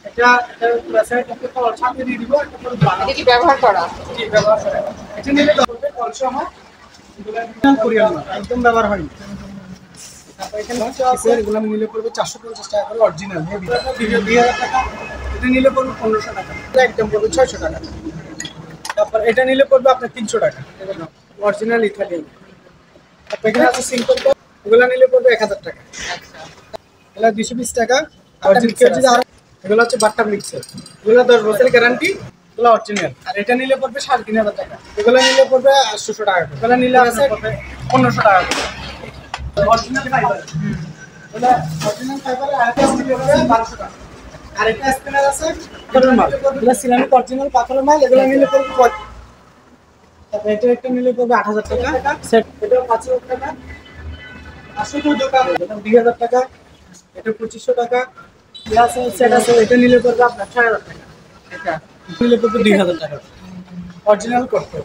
এটা এটা প্লাসের একটা কল সাথে দিয়ে দিব, একটা করে বানাবো। এটা কি ব্যবহার করা? জি, ব্যবহার করা। এটা নিলে হবে কলসহ এগুলা কোরিয়ান না, একদম ব্যবহার হয়নি। তারপর এখানে আছে এগুলো নিলে পড়বে 450 টাকা করে অরিজিনাল হেভি। এটা 2000 টাকা। এটা নিলে পড়বে 1500 টাকা। এটা একদম পড়বে 600 টাকা। তারপর এটা নিলে পড়বে আপনার 300 টাকা। Original Italian. তারপর এখানে আছে সিম্পল কল, এগুলো নিলে পড়বে 1000 টাকা। আচ্ছা, এগুলো 220 টাকা। আর কেউ যদি আর এগুলো হচ্ছে বাটার মিক্সার, এগুলো 10 বছরের গ্যারান্টি, এগুলো অরিজিনাল। আর এটা নিলে পড়বে 3500 টাকা। এগুলো নিলে পড়বে 800 টাকা। এগুলো নিলে আছে পড়বে 1500 টাকা। অরিজিনাল ফাইবার, এগুলো অরিজিনাল ফাইবার। আর এটা নিলে পড়বে 1200 টাকা। আর এটা স্পিনার আছে পাথরের মাল, এগুলো সিরামিক অরিজিনাল পাথরের মাল, এগুলো নিলে পড়বে তারপর এটা একটা নিলে পড়বে 8000 টাকা সেট। এটা 5000 টাকা। আসলে দোকান 2000 টাকা। এটা 2500 টাকা। প্লাস সেট আছে, এটা নিলে পড়বে আপনার 6000 টাকা। এটা নিলে পড়বে 2000 টাকা। অরিজিনাল করতে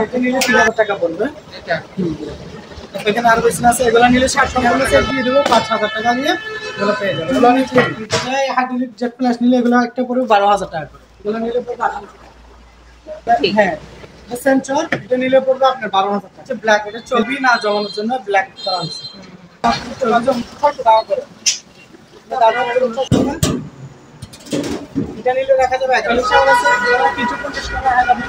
এটা নিলে 3000 টাকা পড়বে। এটা এখানে আরো বেশি আছে, এগুলো নিলে 60 টাকা সেট দিয়ে দেবো, 5000 টাকা দিয়ে এগুলো পেয়ে যাবে। এগুলো অনেক হাইড্রোলিক জেট প্লাস নিলে এগুলো একটা পড়বে 12000 টাকা করে। এগুলো নিলে পড়বে 8000 টাকা। হ্যাঁ, সেন্সর এটা নিলে পড়বে আপনার 12000 টাকা। ব্ল্যাক, এটা চলবি না জমানোর জন্য ব্ল্যাক করা হয়েছে। এটা নিলে দেখা যাবে 41 আছে, কিছু 50 টাকা হবে।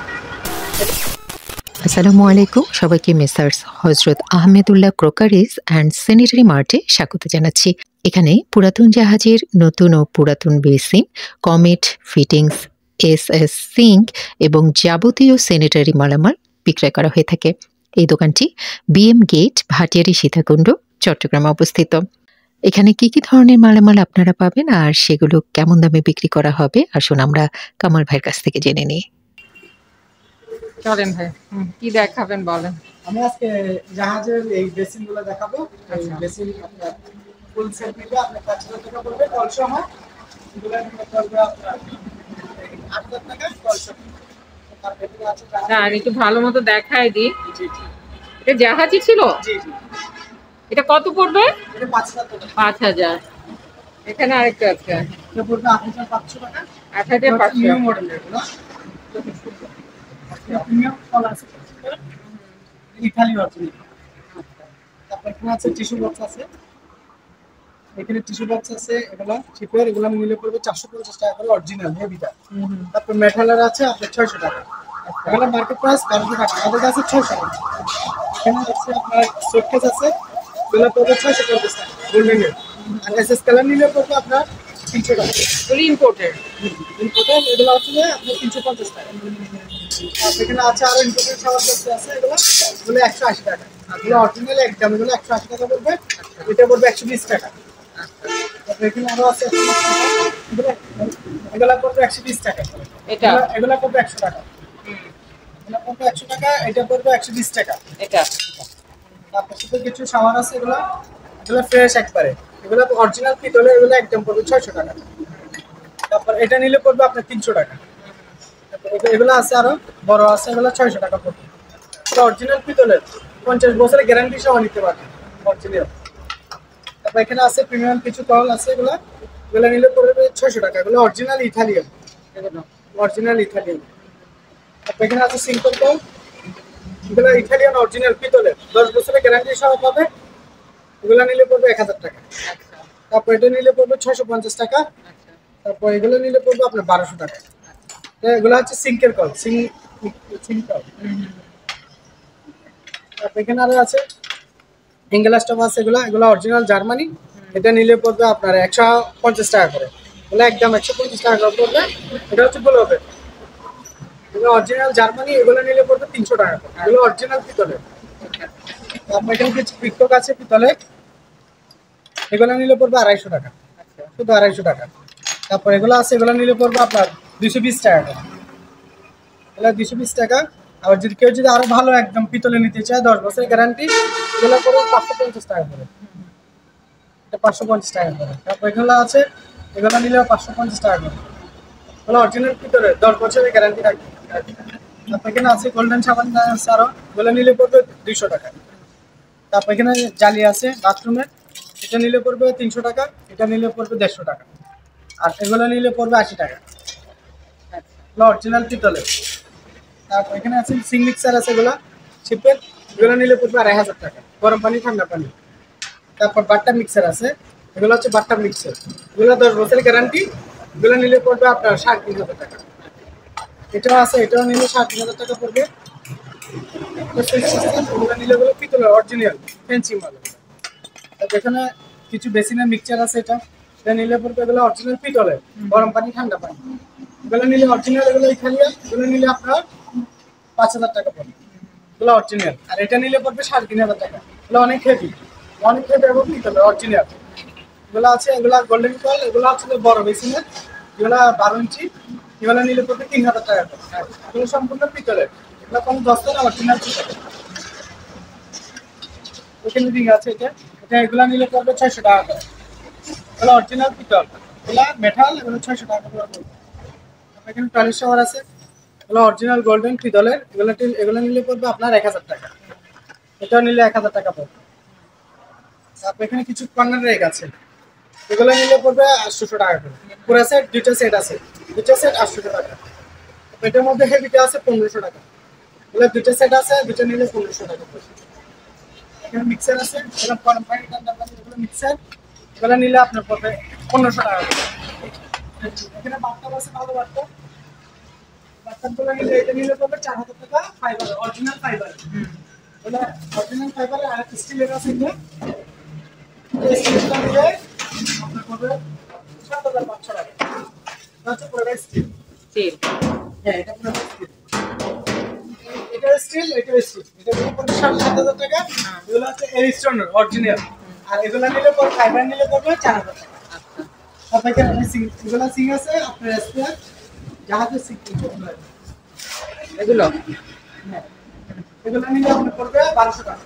আসসালামু আলাইকুম, সবাইকে Messrs Hazrat Ahmedullah crockeries and sanitary মার্টে স্বাগত জানাচ্ছি। এখানে পুরাতন জাহাজের নতুন ও পুরাতন বেসিন, কমেট, ফিটিংস, এস সিঙ্ক এবং যাবতীয় স্যানিটারি মালামাল বিক্রয় করা হয়ে থাকে। এই দোকানটি বিএম গেট, ভাটিয়ারি, সীতাকুণ্ড, চট্টগ্রামে অবস্থিত। এখানে কি কি ধরনের মালামাল আপনারা পাবেন আর সেগুলো কেমন দামে বিক্রি করা হবে, আসুন আমরা কামাল ভাইয়ের কাছ থেকে জেনে নিই। চলেন ভাই, কি দেখাবেন বলেন। আমি আজকে জাহাজের এই বেসিন গুলো দেখাবো। এই বেসিন আপনার ফুল সেট নিলে আপনার 5000 টাকা পড়বে কলসহ। এগুলো নিলে পড়বে আপনার 8000 টাকা কলসহ। আর ভেতরে আছে না, আমি একটু ভালো মতো দেখাই দিই। জি জি এটা জাহাজই ছিল? জি জি। এটা কত পড়বে? এটা 5000 টাকা। 5000। এখানে আরেকটা আছে, এটা পড়বে 8500 টাকা। 8500। নিউ মডেলের এগুলো। প্রিমিয়াম কল আছে, ইতালি অরিজিনাল। তারপর এখানে আছে টিস্যু বক্স আছে, এখানে টিস্যু বক্স আছে, এগুলো চিপের, এগুলো নিলে পড়বে 450 টাকা করে অরিজিনাল হেভিটা। তারপর মেটালের আছে আপনার 600 টাকা। এগুলো মার্কেট প্রাইস 1200 টাকা, আমাদের কাছে 600 টাকা। এখানে আছে আপনার সুটকেস আছে, এগুলো পড়বে 650 টাকা গোল্ডেনের। আর এসএস কালার নিলে পড়বে আপনার 300 টাকা। এগুলি ইম্পোর্টেড। ইম্পোর্টেড এগুলো হচ্ছে যে আপনার 350 টাকা। আর এখানে আছে আরো ইম্পোর্টেড শাওয়ার বক্স আছে, এগুলো 180 টাকা। আর এগুলো অরিজিনাল একদম, এগুলো 180 টাকা পড়বে। এটা পড়বে 120 টাকা। এখানে আরো আছে, এগুলো পড়বে 120 টাকা। এটা এগুলো পড়বে 100 টাকা। এগুলো পড়বে 100 টাকা, এটা পড়বে 120 টাকা। এটা তারপর সাথে কিছু শাওয়ার আছে, এগুলো এগুলো ফ্রেশ একবারে, এগুলো অরিজিনাল পিতলের, এগুলো একদম পড়বে 600 টাকা। তারপর এটা নিলে পড়বে আপনার 300 টাকা। এগুলো আছে আরো বড় আছে, এগুলো 600 টাকা পড়বে। এটা অরিজিনাল পিতলের, 50 বছরের গ্যারান্টি সহ নিতে পারবেন অরিজিনাল। তারপর এখানে আছে প্রিমিয়াম কিছু কল আছে, এগুলো নিলে পড়বে 600 টাকা। এগুলো অরিজিনাল ইতালিয়ান, অরিজিনাল ইতালিয়ান। তারপর এখানে আছে সিম্পল কল, এগুলো ইতালিয়ান অরিজিনাল পিতলের, 10 বছরের গ্যারান্টি সহ পাবে। এগুলো নিলে পড়বে 1000 টাকা। তারপর এটা নিলে পড়বে 650 টাকা। তারপর এগুলো নিলে পড়বে আপনার 1200 টাকা। এগুলো হচ্ছে সিঙ্কের কল, সিঙ্ক কল। তারপর এখানে আরো আছে ইংলাস স্টোভ আছে, এগুলো অরিজিনাল জার্মানি। এটা নিলে পড়বে আপনার 150 টাকা করে। এগুলো একদম 150 টাকা করে পড়বে। এটা হচ্ছে গ্লোবে, এগুলো অরিজিনাল জার্মানি, এগুলো নিলে পড়বে 300 টাকা করে। এগুলো অরিজিনাল পিতলের। তারপর এখানে কিছু পিকক আছে পিতলের, এগুলো নিলে পড়বে 250 টাকা, শুধু 250 টাকা। তারপর এগুলো আছে, এগুলো নিলে পড়বে আপনার 220 টাকা করে। এগুলো 220 টাকা। আবার যদি কেউ যদি আরো ভালো একদম পিতলে নিতে চায়, 10 বছরের গ্যারান্টি, এগুলো পড়বে 550 টাকা করে। এটা 550 টাকা করে। তারপর এগুলো আছে, এগুলো নিলেও 550 টাকা করে। এগুলো অরিজিনাল পিতলের, 10 বছরের গ্যারান্টি থাকবে। তারপর এখানে আছে গোল্ডেন সাবান আছে আরো, এগুলো নিলে পড়বে 200 টাকা। তারপর এখানে জালি আছে বাথরুমের, এটা নিলে পড়বে 300 টাকা, এটা নিলে পড়বে 150 টাকা, আর এগুলো নিলে পড়বে 80 টাকা। এগুলো অরিজিনাল পিতলের। তারপর এখানে আছে সিং মিক্সার আছে, এগুলো শিপের, এগুলো নিলে পড়বে 2500 টাকা, গরম পানি ঠান্ডা পানি। তারপর বাট্টা মিক্সার আছে, এগুলো হচ্ছে বাট্টা মিক্সার, এগুলো 10 বছরের গ্যারান্টি, এগুলো নিলে পড়বে আপনার 3,500 টাকা। এটাও আছে, এটাও নিলে 3,500 টাকা পড়বে। এগুলো নিলে এগুলো পিতলের অরিজিনাল ফেন্সি মাল। এখানে কিছু বেসিনের মিক্সচার আছে, এটা নিলে পড়বে, এগুলো অরিজিনাল পিতলের, গরম পানি ঠান্ডা পানি। এগুলো নিলে অরিজিনাল, এগুলো ইতালিয়ান, এগুলো নিলে আপনার 5,000 টাকা পড়বে, এগুলো অরিজিনাল। আর এটা নিলে পড়বে 3,500 টাকা, এগুলো অনেক হেভি এবং পিতলের অরিজিনাল। এগুলো আছে, এগুলো গোল্ডেন কল, এগুলো হচ্ছে বড় বেসিনের, এগুলো 12 ইঞ্চি, এগুলো নিলে পড়বে 3,000 টাকা করে। এগুলো সম্পূর্ণ পিতলের, এগুলো কোনো দস্তার অরিজিনাল পিতলের। এখানে রিং আছে, এটা এগুলো নিলে পড়বে 600 টাকা করে, এগুলো অরিজিনাল পিতল, এগুলো মেটাল, এগুলো 600 টাকা করে পড়বে। এখানে টয়লেট শাওয়ার আছে, এগুলো অরিজিনাল গোল্ডেন পিতলের, এগুলো নিলে পড়বে আপনার 1,000 টাকা, এটা নিলে 1,000 টাকা পড়বে। তারপর এখানে কিছু কর্নার রেক আছে, এগুলো নিলে পড়বে 800 টাকা করে, পুরো সেট, দুইটা সেট আছে, দুইটা সেট 800 টাকা। এটার মধ্যে হেভিটা আছে 1500 টাকা, এগুলো দুইটা সেট আছে, দুইটা নিলে 1500 টাকা পড়বে। এখানে মিক্সার আছে, এগুলো গরম পানি ঠান্ডা পানি, এগুলো মিক্সার, এগুলো নিলে আপনার পড়বে 1500 টাকা করে। এখানে বাথটাব আছে, ভালো বাথটাব, বাথটাবগুলো নিলে এটা নিলে পড়বে 4,000 টাকা, ফাইবার, অরিজিনাল ফাইবার, এগুলো অরিজিনাল ফাইবার। আর স্টিলের আছে, এগুলো স্টিলটা নিলে আপনার পড়বে 7,500 টাকা, এটা হচ্ছে পুরোটা স্টিল। স্টিল। হ্যাঁ, এটা পুরোটা স্টিল, এটা স্টিল, এটা স্টিল, এটা নিলে পড়বে 7,000 টাকা, এগুলো হচ্ছে এরিস্টনের অরিজিনাল। আর এগুলো নিলে পড়বে, ফাইবার নিলে পড়বে 4,000 টাকা। আপনাকে এগুলো সিং আছে, আপনার স্পেয়ার জাহাজে সিং, এগুলো হ্যাঁ, এগুলো নিলে আপনার পড়বে 1,200 টাকা।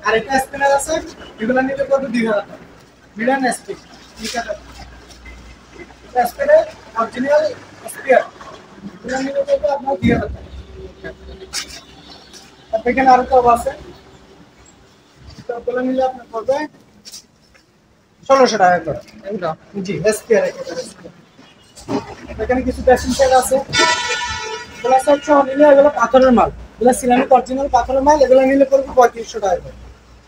আর এটা স্পিনার আছে, এগুলো নিলে পড়বে 2,000 টাকা, মিডিয়াম স্পিন, ঠিক আছে, এটা স্পিনার অরিজিনাল স্পেয়ার, এগুলো নিলে পড়বে আপনার 2,000 টাকা। আর এখানে আরো টব আছে, টবগুলো নিলে আপনার পড়বে 1,600 টাকা করে। এগুলো জি, স্পেয়ার। এখানে কিছু প্যাসেঞ্জ সেট আছে, এগুলো সব সহ নিলে এগুলো পাথরের মাল, এগুলো সিরামিক অরিজিনাল পাথরের মাল, এগুলো নিলে পড়বে 3,500 টাকা করে,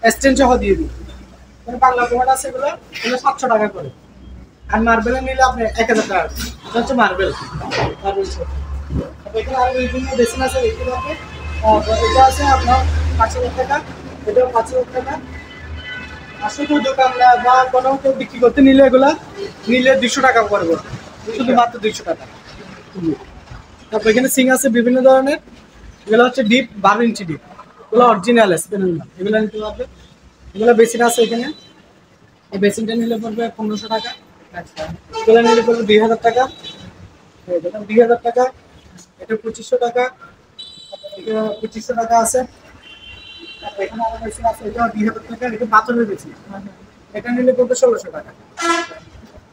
এক্সচেঞ্জ সহ দিয়ে দিই। এখানে বাংলা প্রোডাক্ট আছে, এগুলো 700 টাকা করে। আর মার্বেল নিলে আপনি 1,000 টাকা, এটা হচ্ছে মার্বেল। এখানে আরো বিভিন্ন বেসিন আছে, দেখতে পাবেন। এটা আছে আপনার 5,000 টাকা, এটাও 5,000 টাকা। আর শুধু দোকানরা বা কোনো কেউ বিক্রি করতে নিলে এগুলা নিলে 200 টাকা পড়বে, শুধুমাত্র 200 টাকা। তারপর এখানে সিং আছে বিভিন্ন ধরনের, এগুলো হচ্ছে ডিপ 12 ইঞ্চি ডিপ, এগুলো অরিজিনাল স্পেনাল মাল, এগুলো নিতে পারবে। এগুলো বেসিন আছে এখানে, এই বেসিনটা নিলে পড়বে 1,500 টাকা। আচ্ছা, এগুলো নিলে পড়বে 2,000 টাকা, 2,000 টাকা। এটা 2,500 টাকা, এটা 2,500 টাকা আছে। তারপর এখানে আরো বেসিন আছে, এটা 2,000 টাকা, এটা পাথরের বেসিন, এটা নিলে পড়বে 1,600 টাকা।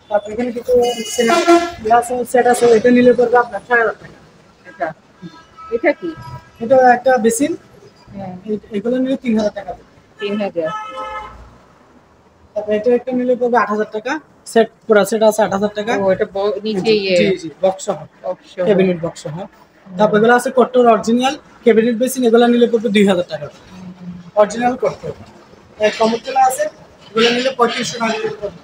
তারপর এখানে কিছু সেট আছে, এটা নিলে পড়বে আপনার 6,000 টাকা। এটা এটা কি? এটা একটা বেসিন, হ্যাঁ, এগুলো নিলে 3,000 টাকা। 3,000। তারপর এটা একটা নিলে পড়বে 8,000 টাকা, সেট পুরো সেট আছে 8,000 টাকা। ও, এটা নিচে জি জি, বক্স সহ, অপশন। ক্যাবিনেট বক্স সহ। তারপর এগুলো আছে কট্টর অরিজিনাল ক্যাবিনেট বেসিন, এগুলো নিলে পড়বে 2,000 টাকা, অরিজিনাল কট্টর। এক কমরতলা আছে, এগুলো নিলে 3,500 টাকা করে পড়বে।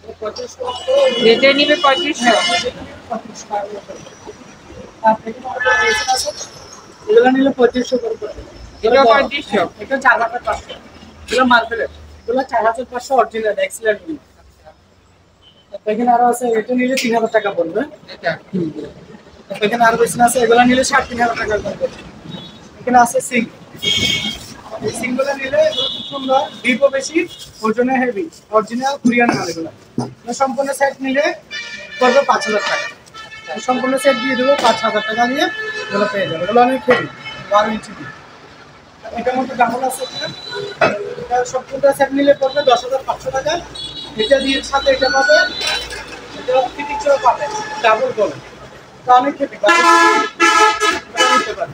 3,500 টাকা করে যেটা নিবে 3,500। এগুলো নিলে 3,500 করে পড়বে। এটা 3,500। এটা 4,500, এগুলো মার্বেলের, এগুলো 4,500 অরিজিনাল এক্সিলেন্ট। এখানে আরো আছে, এটা নিলে 3,000 টাকা পড়বে। এটা এখানে আরো বেশি আছে, এগুলো নিলে 3,500 টাকা পড়বে। এখানে আছে সিং, এই সিংগুলো নিলে এগুলো খুব সুন্দর, ডিপও বেশি, ওজনে হেভি, অরিজিনাল কোরিয়ান মাল। এগুলো সম্পূর্ণ সেট নিলে পড়বে 5,000 টাকা, সম্পূর্ণ সেট দিয়ে দেবো 5,000 টাকা দিয়ে, এগুলো পেয়ে যাবে। এগুলো অনেক হেভি, 12 ইঞ্চি দিয়ে। এটার মধ্যে ডাবল আছে, এটা সম্পূর্ণ সেট নিলে পড়বে 10,500 টাকা। এটা দিয়ে সাথে এটা পাবে, এটা ফিটিংসও পাবে, ডাবল বলে, অনেক হেভি, নিতে পারে।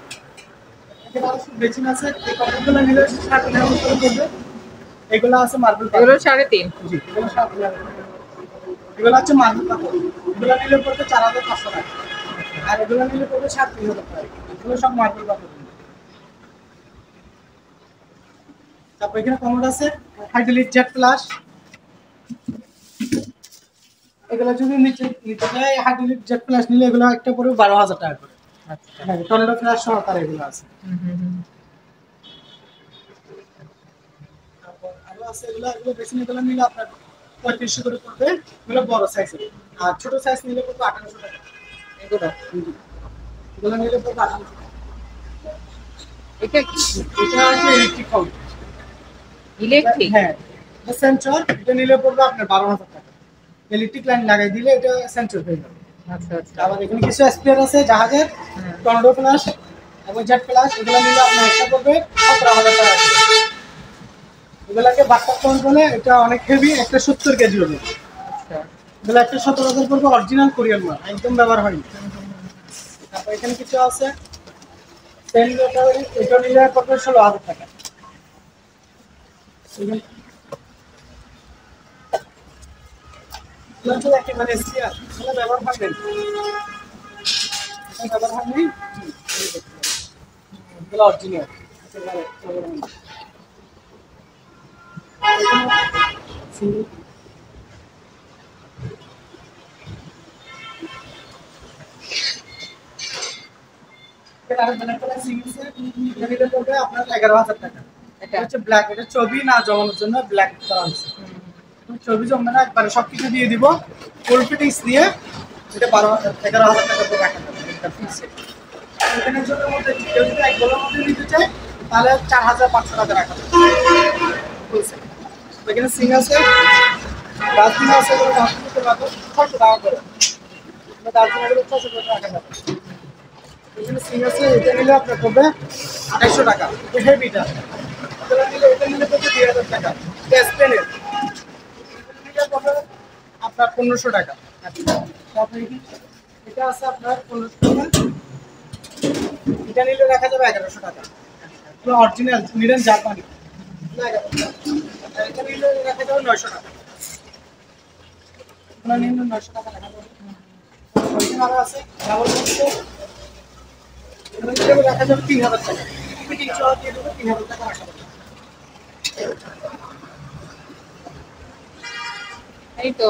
এখানে আরো বেসিন আছে, এই কাপড়গুলো নিলে 3,500 করে পড়বে। এগুলো আছে মার্বেল পাথর। এগুলো 3.5। জি, এগুলো সব এগুলো হচ্ছে মার্বেল পাথর। এগুলো নিলে পড়বে 4,500 টাকা। আর এগুলো নিলে পড়বে 3,500 টাকা। এগুলো সব মার্বেল পাথর। তারপর এখানে কমোড আছে হাইড্রোলিক জেট প্লাস। এগুলো যদি নিতে চাই হাইড্রোলিক জেট প্লাস নিলে এগুলো একটা পড়বে 12,000 টাকা করে। আচ্ছা। হ্যাঁ, টর্নেডো প্লাস সহকারে এগুলো আছে। তারপর আরো আছে এগুলো বেশি নিলে আপনার 3500 করে পড়বে। এগুলো বড় সাইজের। আর ছোট সাইজ নিলে পড়বে 1800 টাকা। এগুলো এগুলো নিলে পড়বে 1800 টাকা। এটা কি? এটা হচ্ছে ইলেকট্রিক কম। ইলেকট্রিক? হ্যাঁ, এটা সেন্সর। এটা নিলে পড়বে আপনার 12,000 টাকা। ইলেকট্রিক লাইন লাগাই দিলে এটা সেন্সর হয়ে যাবে। আচ্ছা আচ্ছা। আবার এখানে কিছু স্পেয়ার আছে জাহাজের, টর্নেডো প্লাস এবং জেট প্লাস। এগুলো নিলে আপনার একটা পড়বে 17,000 টাকা। এগুলাকে বাট্টা কাউন্ট বলে। এটা অনেক হেভি, একটা 70 কেজি হবে। আচ্ছা। এগুলো একটা 17,000 পড়বে, অরিজিনাল কোরিয়ান মাল, একদম ব্যবহার হয়নি। তারপর এখানে কিছু আছে এটা নিলে পড়বে 16,000 টাকা। একেবারে স্পেয়ার, এগুলো ব্যবহার হয়নি। ব্যবহার হয়নি, এগুলো অরিজিনাল। আপনার 11,000 টাকা। এটা হচ্ছে ব্ল্যাক, এটা ছবি না জমানোর জন্য ব্ল্যাক করা হয়েছে। ছবি জমবে না, একবারে সবকিছু দিয়ে দিব ফুল ফিটিংস দিয়ে। এটা 11,000 টাকা করে রাখা যাবে এটা ফিক্সড। এখানের জন্য মধ্যে কেউ যদি এক বলের মধ্যে নিতে চায় তাহলে 4,500 টাকা রাখা যাবে। এখানে সিং আছে, ডাস্টবিন আছে, ডাস্টবিনের মাত্র 600 টাকা করে। ডাস্টবিনগুলো 600 টাকা রাখা যাবে। এখানে সিং আছে, এটা নিলে আপনার পড়বে 2,500 টাকা। হেভিটা এটা নিলে পড়বে 2,000 টাকা। স্পেনের আপনার 1,500 টাকা। এটা আছে আপনার 1,500 টাকা। এটা নিলে রাখা যাবে 1,100 টাকা। Original maiden Germany. এটা নিলে রাখা যাবে 900 টাকা। আপনার নিলে 900 টাকা রাখা যাবে। আরো আছে ডাবল বক্স, রাখা যাবে 3,000 টাকা। ফিটিং সহ দিয়ে দেবো 3,000 টাকা রাখা যাবে। এই তো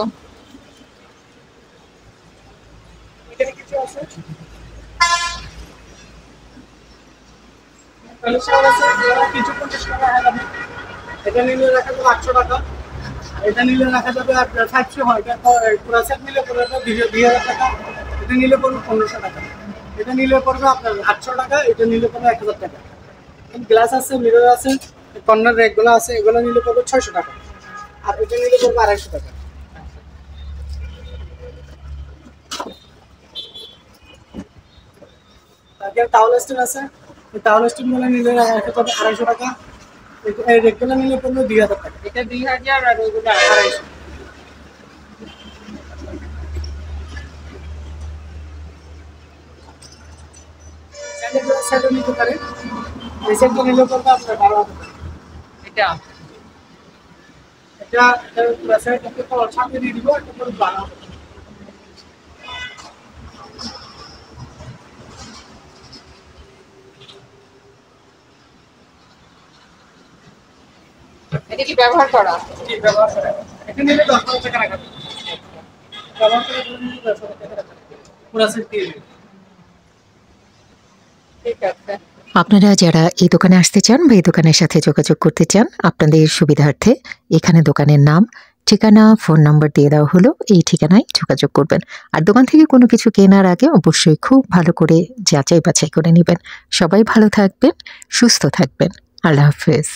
এখানে কিছু আছে কিছু 50 টাকা রাখা যাবে। এটা নিলে রাখা যাবে 800 টাকা। এটা নিলে রাখা যাবে আপনার 500 হয়। এটা পুরো সেট নিলে পড়বে 2,000 টাকা। এটা নিলে পড়বে 1,500 টাকা। এটা নিলে পড়বে আপনার 800 টাকা। এটা নিলে পড়বে 1,000 টাকা। গ্লাস আছে, মিরর আছে, কর্নার রেকগুলো আছে, এগুলো নিলে পড়বে 600 টাকা। আর এটা নিলে পড়বে 250 টাকা। তারপরে টাওয়াল স্ট্যান্ড আছে, টাওয়াল স্ট্যান্ড নিলে রাখা যাবে 250 টাকা। এই রেকগুলো নিলে পড়বে 2,000 টাকা। এটা 2,000 আর ওগুলো 250। সেটা নিতে পারে। এই সেটটা নিলে পড়বে আপনার 12,000 টাকা। এটা এটা সেট একটা কলার ছাপিয়ে দিয়ে দিব, একটা পড়বে 12,000 টাকা। এটা কি ব্যবহার করা? জি, ব্যবহার করে। এটা নিলে 10,000 টাকা রাখা যাবে। ব্যবহার করে নিলে 10,000 টাকা রাখা যাবে। পুরো সেট দিয়ে দিবে। ঠিক আছে। আপনারা যারা এই দোকানে আসতে চান বা এই দোকানের সাথে যোগাযোগ করতে চান, আপনাদের সুবিধার্থে এখানে দোকানের নাম, ঠিকানা, ফোন নাম্বার দিয়ে দেওয়া হলো। এই ঠিকানায় যোগাযোগ করবেন। আর দোকান থেকে কোনো কিছু কেনার আগে অবশ্যই খুব ভালো করে যাচাই বাছাই করে নেবেন। সবাই ভালো থাকবেন, সুস্থ থাকবেন। আল্লাহ হাফেজ।